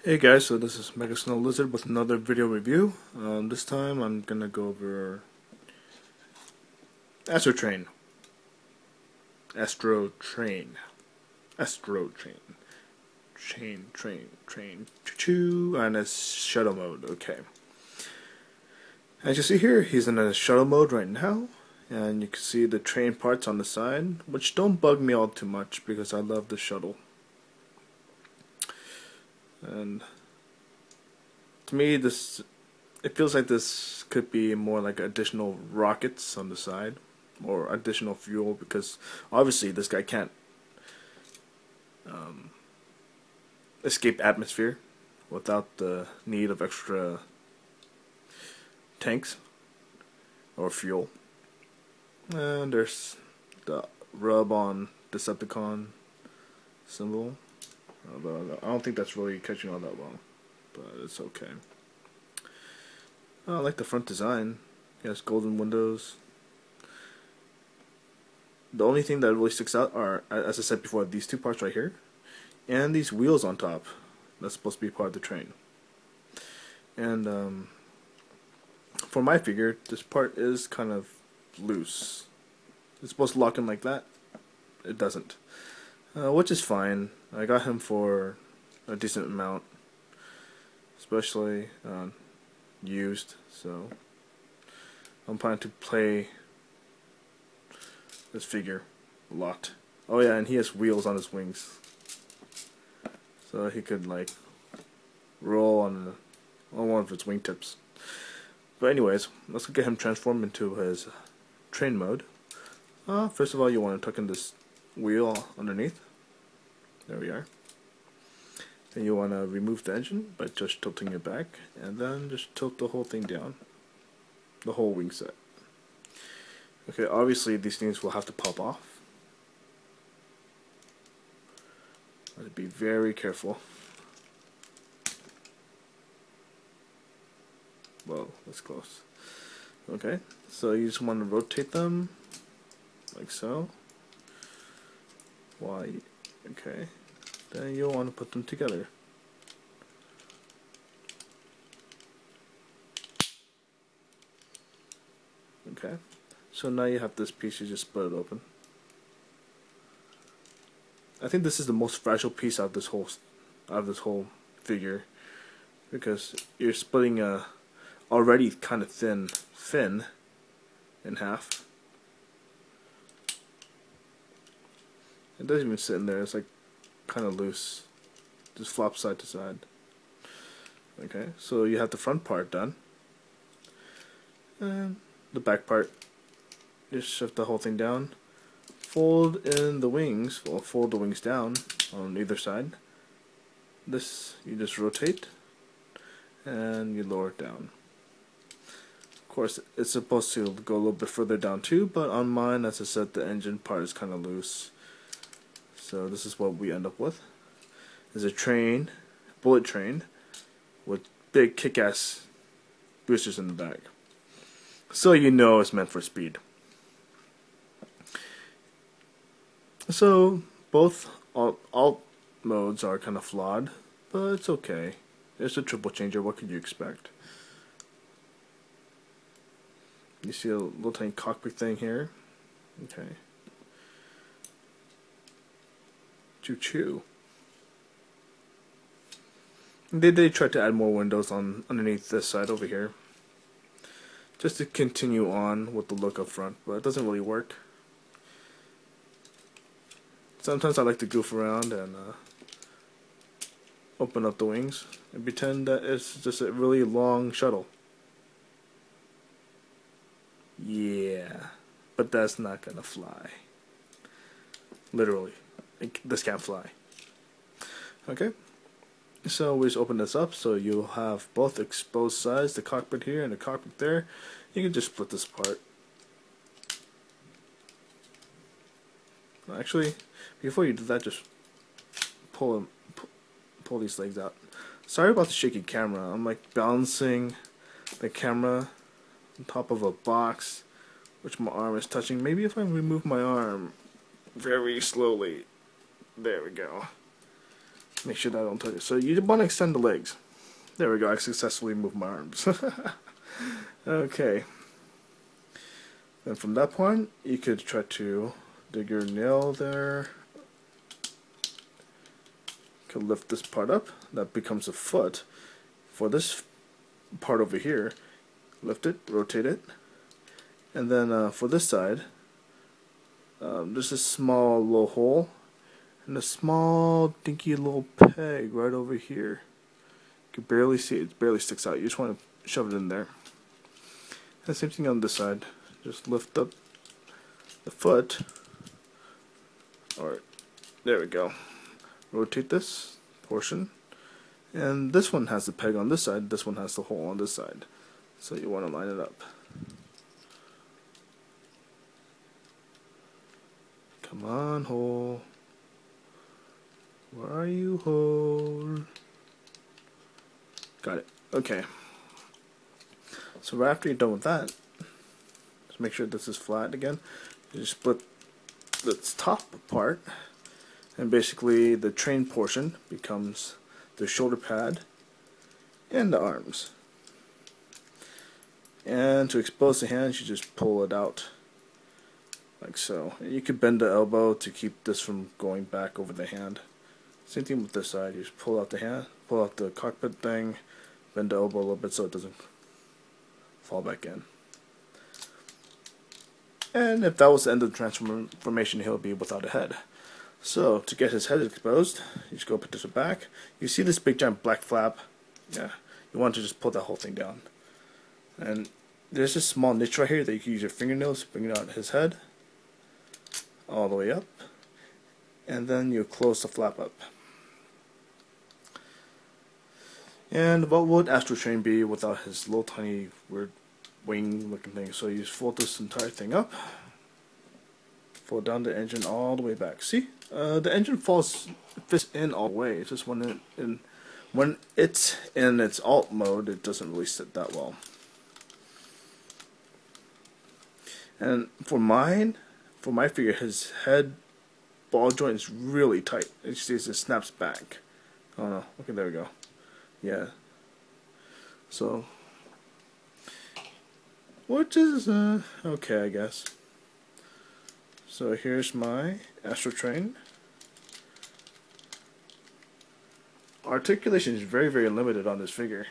Hey guys, so this is Mega Snow Lizard with another video review. This time I'm gonna go over Astrotrain. Astrotrain. Astrotrain. Train. Choo-choo. And it's shuttle mode. Okay. As you see here, he's in a shuttle mode right now. And you can see the train parts on the side, which don't bug me all too much because I love the shuttle. And to me, it feels like this could be more like additional rockets on the side or additional fuel, because obviously this guy can't escape atmosphere without the need of extra tanks or fuel. And there's the rub on Decepticon symbol. Although I don't think that's really catching all that well, but it's okay. I like the front design. It has golden windows. The only thing that really sticks out are, as I said before, these two parts right here, and these wheels on top. That's supposed to be part of the train. And for my figure, this part is kind of loose. It's supposed to lock in like that. It doesn't, which is fine. I got him for a decent amount, especially used. So I'm planning to play this figure a lot. Oh yeah, and he has wheels on his wings, so he could like roll on one of its wingtips. But anyways, let's get him transformed into his train mode. First of all, you want to tuck in this wheel underneath. There we are. Then you want to remove the engine by just tilting it back, and then just tilt the whole thing down, the whole wing set. Okay, obviously these things will have to pop off. Be very careful. Whoa, that's close. Okay, so you just want to rotate them like so. Why? Okay. Then you'll want to put them together. Okay. So now you have this piece, you just split it open. I think this is the most fragile piece out of this whole figure, because you're splitting a already kind of thin fin in half. It doesn't even sit in there, it's like kind of loose, just flops side to side. Okay, so you have the front part done, and the back part, just shift the whole thing down, fold in the wings, or fold the wings down on either side. This you just rotate and you lower it down. Of course, it's supposed to go a little bit further down too, but on mine, as I said, the engine part is kind of loose. So this is what we end up with. Is a train, bullet train, with big kick-ass boosters in the back. So you know it's meant for speed. So both alt modes are kind of flawed, but it's okay. It's a triple changer, what could you expect? You see a little tiny cockpit thing here. Okay. Choo-choo. They tried to add more windows on underneath this side over here, just to continue on with the look up front, but it doesn't really work. Sometimes I like to goof around and open up the wings and pretend that it's just a really long shuttle. Yeah, but that's not gonna fly. Literally, this can't fly. Okay, so we just open this up, so you'll have both exposed sides, the cockpit here and the cockpit there. You can just split this apart. Actually, before you do that, just pull these legs out. Sorry about the shaky camera. I'm like balancing the camera on top of a box, which my arm is touching. Maybe if I remove my arm very slowly. There we go. Make sure that I don't touch it. So you want to extend the legs. There we go. I successfully moved my arms. Okay. And from that point, you could try to dig your nail there. You could lift this part up. That becomes a foot. For this part over here, lift it, rotate it. And then for this side, there's a small little hole and a small dinky little peg right over here. You can barely see it, it barely sticks out. You just want to shove it in there. And same thing on this side. Just lift up the foot. Alright, there we go. Rotate this portion. And this one has the peg on this side, this one has the hole on this side. So you want to line it up. Come on, hole. Where are you, hole? Got it. Okay. So right after you're done with that, just make sure this is flat again. You just split this top part, and basically the train portion becomes the shoulder pad and the arms. And to expose the hands, you just pull it out like so. And you could bend the elbow to keep this from going back over the hand. Same thing with this side. You just pull out the hand, pull out the cockpit thing, bend the elbow a little bit so it doesn't fall back in. And if that was the end of the transformation, he'll be without a head. So to get his head exposed, you just go put this back. You see this big giant black flap? Yeah, you want to just pull that whole thing down. And there's this small niche right here that you can use your fingernails to bring out his head all the way up, and then you close the flap up. And what would Astrotrain be without his little tiny weird wing looking thing? So you just fold this entire thing up, fold down the engine all the way back. See, the engine fits in all the way. It's just when it's in its alt mode, it doesn't really sit that well. And for my figure, his head ball joint is really tight. It snaps back. Oh no, okay, there we go. Yeah. So, which is okay, I guess. So here's my Astrotrain. Articulation is very, very limited on this figure.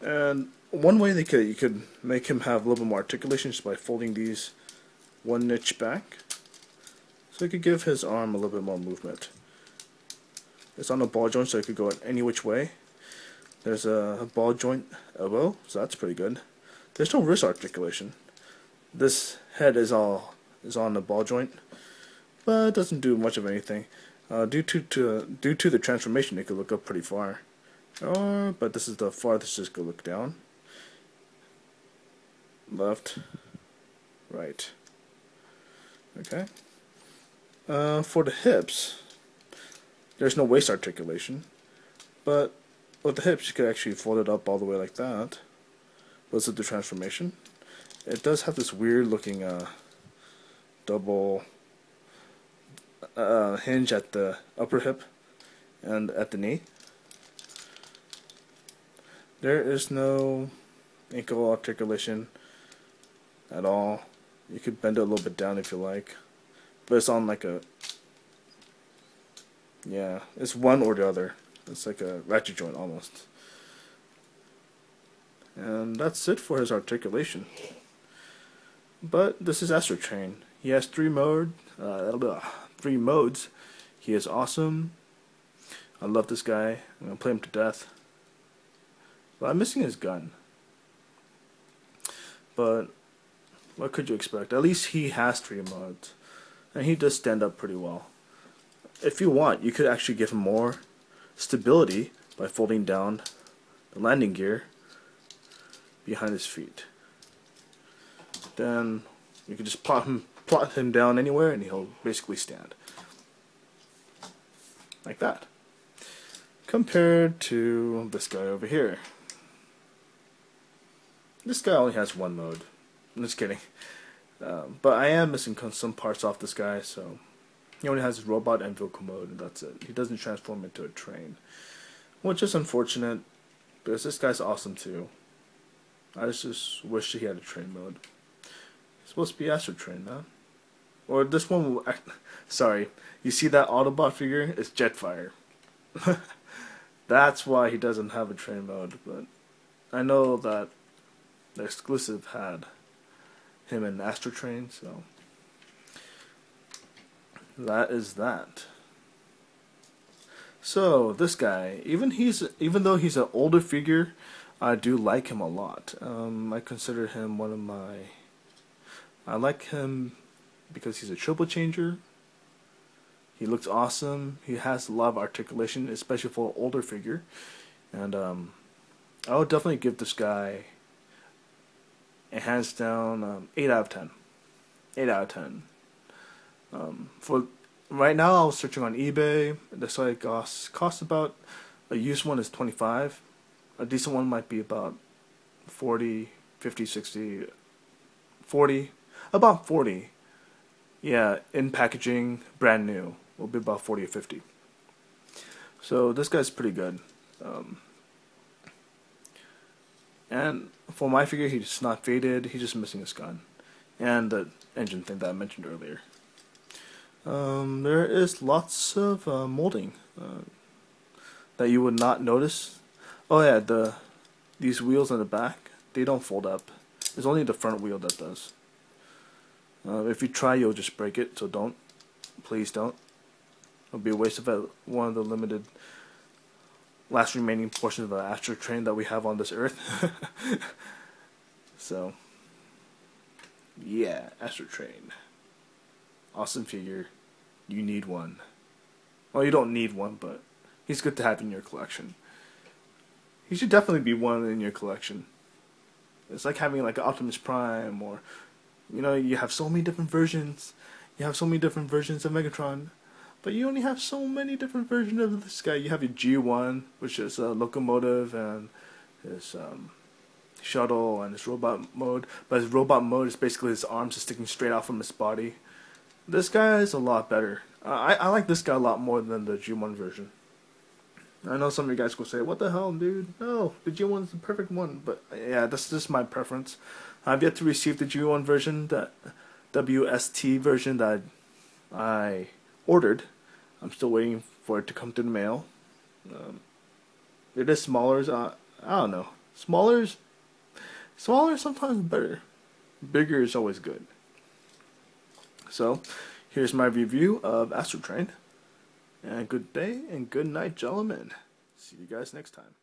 And one way you could make him have a little bit more articulation is by folding these one niche back, so you could give his arm a little bit more movement. It's on a ball joint, so it could go in any which way. There's a ball joint elbow, so that's pretty good. There's no wrist articulation. This head is on the ball joint, but it doesn't do much of anything. Due to the transformation, it could look up pretty far. But this is the farthest. Just go look down. Left, right. Okay. For the hips, there's no waist articulation, but with the hips you could actually fold it up all the way like that. This is the transformation. It does have this weird looking double hinge at the upper hip and at the knee. There is no ankle articulation at all. You could bend it a little bit down if you like, but it's on like a, yeah, it's one or the other. It's like a ratchet joint almost. And that's it for his articulation. But this is Astrotrain. He has three modes. He is awesome. I love this guy. I'm gonna play him to death. But I'm missing his gun. But what could you expect? At least he has three modes, and he does stand up pretty well. If you want, you could actually give him more stability by folding down the landing gear behind his feet. Then you could just plot him down anywhere and he'll basically stand. Like that. Compared to this guy over here. This guy only has one mode. I'm just kidding. But I am missing some parts off this guy, so He only has his robot and vehicle mode, and that's it. He doesn't transform into a train, which is unfortunate because this guy's awesome too. I just wish he had a train mode. It's supposed to be Astrotrain, man. Or this one will sorry, you see that Autobot figure? It's Jetfire. That's why he doesn't have a train mode, but I know that the exclusive had him in Astrotrain, so that is that. So this guy, even though he's an older figure, I do like him a lot. I consider him one of my. I like him because he's a triple changer. He looks awesome. He has a lot of articulation, especially for an older figure. And I would definitely give this guy a hands down 8 out of 10. 8 out of 10. For right now, I was searching on eBay. This like costs about, a used one is 25. A decent one might be about 40, 50, 60, 40. About 40. Yeah, in packaging, brand new, will be about 40 or 50. So this guy's pretty good. And for my figure, he's not faded. He's just missing his gun and the engine thing that I mentioned earlier. There is lots of molding that you would not notice. Oh yeah, these wheels on the back, they don't fold up. It's only the front wheel that does. If you try, you'll just break it, so don't. Please don't. It'll be a waste of one of the limited last remaining portions of the Astrotrain that we have on this earth. So, yeah, Astrotrain. Awesome figure. You need one. Well, you don't need one, but he's good to have in your collection. He should definitely be one in your collection. It's like having like an Optimus Prime, or you have so many different versions. You have so many different versions of Megatron, but you only have so many different versions of this guy. You have your G1, which is a locomotive, and his shuttle, and his robot mode. But his robot mode is basically his arms are sticking straight out from his body. This guy is a lot better. I like this guy a lot more than the G1 version. I know some of you guys will say, what the hell, dude? No, the G1 is the perfect one. But yeah, that's just my preference. I've yet to receive the G1 version, the WST version that I ordered. I'm still waiting for it to come through the mail. It is smaller. I don't know. Smaller is sometimes better. Bigger is always good. So, here's my review of Astrotrain. And good day and good night, gentlemen. See you guys next time.